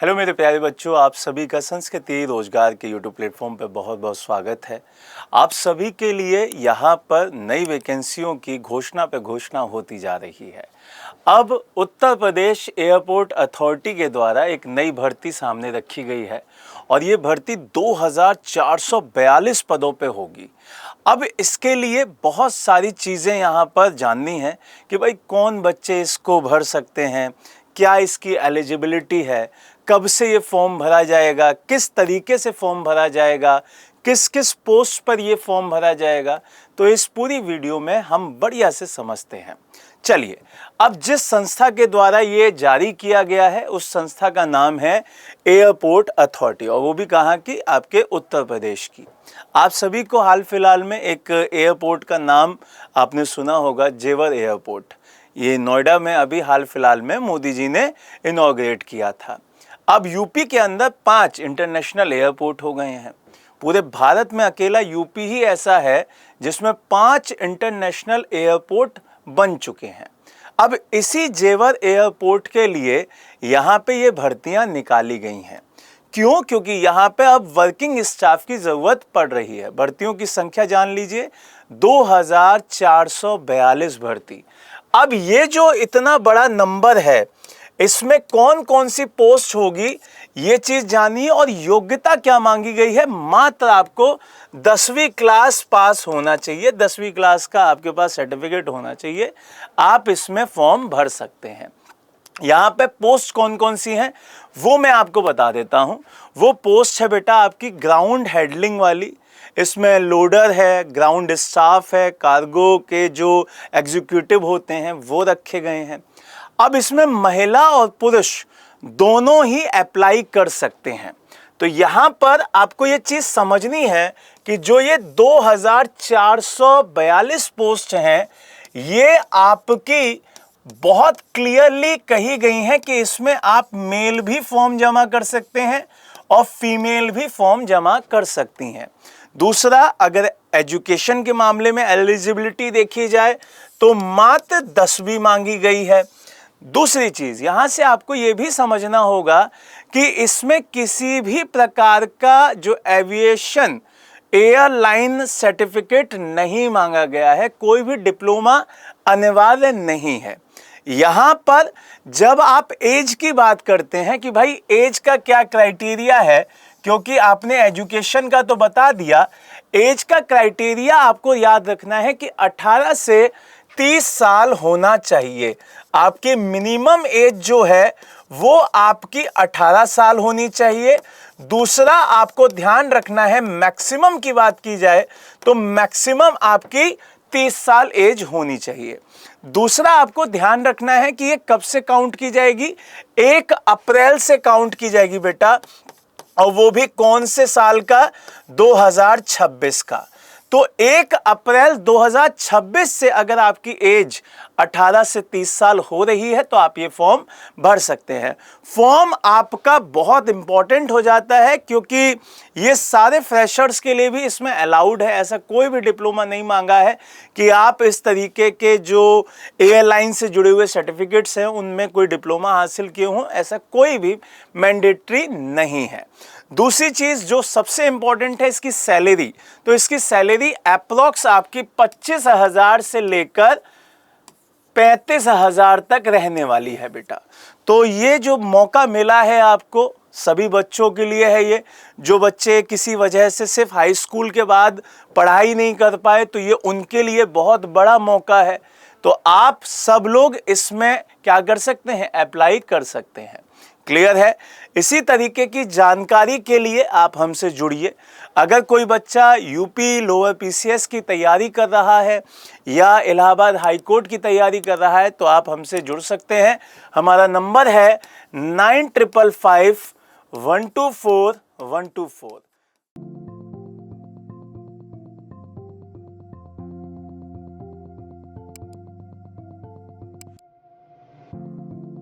Hello मेरे प्यारे बच्चों, आप सभी का संस्कृति रोजगार के यूट्यूब प्लेटफॉर्म पर बहुत बहुत स्वागत है। आप सभी के लिए यहाँ पर नई वैकेंसियों की घोषणा पे घोषणा होती जा रही है। अब उत्तर प्रदेश एयरपोर्ट अथॉरिटी के द्वारा एक नई भर्ती सामने रखी गई है और ये भर्ती 2442 पदों पे होगी। अब इसके लिए बहुत सारी चीज़ें यहाँ पर जाननी है कि भाई कौन बच्चे इसको भर सकते हैं, क्या इसकी एलिजिबिलिटी है, कब से ये फॉर्म भरा जाएगा, किस तरीके से फॉर्म भरा जाएगा, किस किस पोस्ट पर ये फॉर्म भरा जाएगा। तो इस पूरी वीडियो में हम बढ़िया से समझते हैं। चलिए, अब जिस संस्था के द्वारा ये जारी किया गया है उस संस्था का नाम है एयरपोर्ट अथॉरिटी, और वो भी कहाँ की, आपके उत्तर प्रदेश की। आप सभी को हाल फिलहाल में एक एयरपोर्ट का नाम आपने सुना होगा, जेवर एयरपोर्ट। ये नोएडा में अभी हाल फिलहाल में मोदी जी ने इनॉग्रेट किया था। अब यूपी के अंदर 5 इंटरनेशनल एयरपोर्ट हो गए हैं। पूरे भारत में अकेला यूपी ही ऐसा है जिसमें 5 इंटरनेशनल एयरपोर्ट बन चुके हैं। अब इसी जेवर एयरपोर्ट के लिए यहाँ पे ये भर्तियाँ निकाली गई हैं। क्यों? क्योंकि यहाँ पे अब वर्किंग स्टाफ की ज़रूरत पड़ रही है। भर्तियों की संख्या जान लीजिए, 2442 भर्ती। अब ये जो इतना बड़ा नंबर है, इसमें कौन कौन सी पोस्ट होगी ये चीज़ जानिए। और योग्यता क्या मांगी गई है, मात्र आपको 10वीं क्लास पास होना चाहिए, 10वीं क्लास का आपके पास सर्टिफिकेट होना चाहिए, आप इसमें फॉर्म भर सकते हैं। यहाँ पे पोस्ट कौन कौन सी हैं वो मैं आपको बता देता हूँ। वो पोस्ट है बेटा आपकी ग्राउंड हैंडलिंग वाली। इसमें लोडर है, ग्राउंड स्टाफ है, कार्गो के जो एग्जीक्यूटिव होते हैं वो रखे गए हैं। अब इसमें महिला और पुरुष दोनों ही अप्लाई कर सकते हैं। तो यहाँ पर आपको ये चीज़ समझनी है कि जो ये 2442 पोस्ट हैं, ये आपकी बहुत क्लियरली कही गई हैं कि इसमें आप मेल भी फॉर्म जमा कर सकते हैं और फीमेल भी फॉर्म जमा कर सकती हैं। दूसरा, अगर एजुकेशन के मामले में एलिजिबिलिटी देखी जाए तो मात्र 10वीं मांगी गई है। दूसरी चीज़ यहाँ से आपको ये भी समझना होगा कि इसमें किसी भी प्रकार का जो एविएशन एयरलाइन सर्टिफिकेट नहीं मांगा गया है, कोई भी डिप्लोमा अनिवार्य नहीं है। यहाँ पर जब आप एज की बात करते हैं कि भाई एज का क्या क्राइटेरिया है, क्योंकि आपने एजुकेशन का तो बता दिया, एज का क्राइटेरिया आपको याद रखना है कि 18 से 30 साल होना चाहिए। आपकी मिनिमम एज जो है वो आपकी 18 साल होनी चाहिए। दूसरा, आपको ध्यान रखना है, मैक्सिमम की बात की जाए तो मैक्सिमम आपकी 30 साल एज होनी चाहिए। दूसरा, आपको ध्यान रखना है कि ये कब से काउंट की जाएगी, 1 अप्रैल से काउंट की जाएगी बेटा, और वो भी कौन से साल का, 2026 का। तो 1 अप्रैल 2026 से अगर आपकी एज 18 से 30 साल हो रही है तो आप ये फॉर्म भर सकते हैं। फॉर्म आपका बहुत इंपॉर्टेंट हो जाता है क्योंकि ये सारे फ्रेशर्स के लिए भी इसमें अलाउड है। ऐसा कोई भी डिप्लोमा नहीं मांगा है कि आप इस तरीके के जो एयरलाइन से जुड़े हुए सर्टिफिकेट्स हैं उनमें कोई डिप्लोमा हासिल किए हों, ऐसा कोई भी मैंडेटरी नहीं है। दूसरी चीज़ जो सबसे इंपॉर्टेंट है, इसकी सैलरी। तो इसकी सैलरी अप्रॉक्स आपकी 25,000 से लेकर 35,000 तक रहने वाली है बेटा। तो ये जो मौका मिला है आपको, सभी बच्चों के लिए है ये। जो बच्चे किसी वजह से सिर्फ हाई स्कूल के बाद पढ़ाई नहीं कर पाए, तो ये उनके लिए बहुत बड़ा मौका है। तो आप सब लोग इसमें क्या कर सकते हैं, अप्लाई कर सकते हैं। क्लियर है? इसी तरीके की जानकारी के लिए आप हमसे जुड़िए। अगर कोई बच्चा यूपी लोअर पीसीएस की तैयारी कर रहा है या इलाहाबाद हाई कोर्ट की तैयारी कर रहा है तो आप हमसे जुड़ सकते हैं। हमारा नंबर है 9555 124 124।